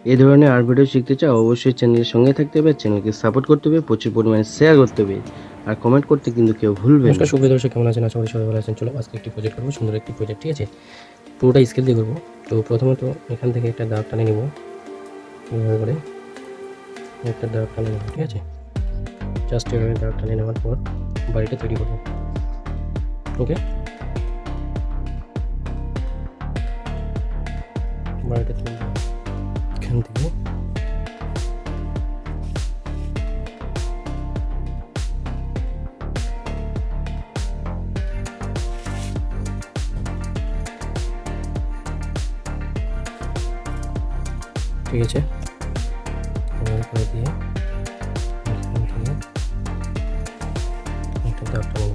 এই ধরনের আর ভিডিও শিখতে চাও অবশ্যই চ্যানেলের সঙ্গে থাকতে হবে, চ্যানেলকে সাপোর্ট করতে হবে, প্রচুর পরিমাণে শেয়ার করতে হবে আর কমেন্ট করতে কিন্তু কেউ ভুলবে না। নমস্কার সুপ্রিয় দর্শক, কেমন আছেন? আশা করি সবাই ভালো আছেন। চলো আজকে একটি প্রজেক্ট করবো, সুন্দর একটি প্রজেক্ট, ঠিক আছে? পুরোটা স্কেল দিয়ে করবো। তো প্রথমত এখান থেকে একটা দাগ টানে নেব, এভাবে করে একটা দাগ টানে নেব, ঠিক আছে? জাস্ট এভাবে দাগ টানে নেওয়ার পর বাড়িটা তৈরি করবো। ওকে, বাড়িটা তৈরি এখান থেকে ঠিক আছে, এভাবে করে দিয়ে এখান থেকে একটা দাগ টানে নেব।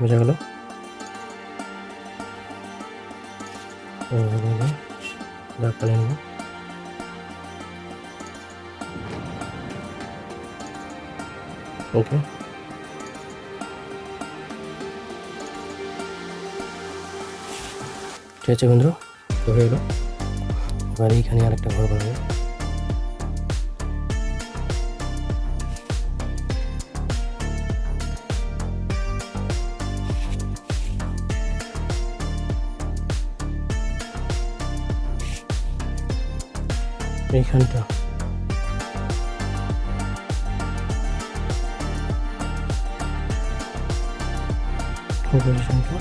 বোঝা গেল? এভাবে দাগ টানে নেব। ওকে, ঠিক আছে বন্ধু, তো হয়ে গেলো। এবার এইখানে আর একটা ঘর বানাবো। এইখানটা পজিশনটা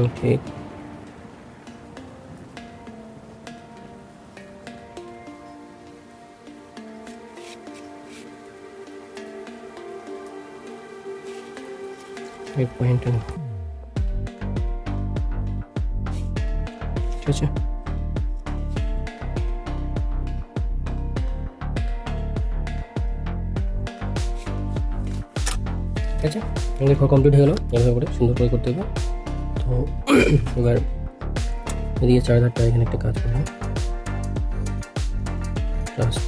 ওকে, এই পয়েন্টটা নেব, ঠিক আছে? ঠিক আছে, আমাদের ঘর কমপ্লিট হয়ে গেল। এভাবে করে সুন্দর করে করতে হবে। তো এবার এদিকে চার্জারটা এখানে একটা কাজ করবো জাস্ট।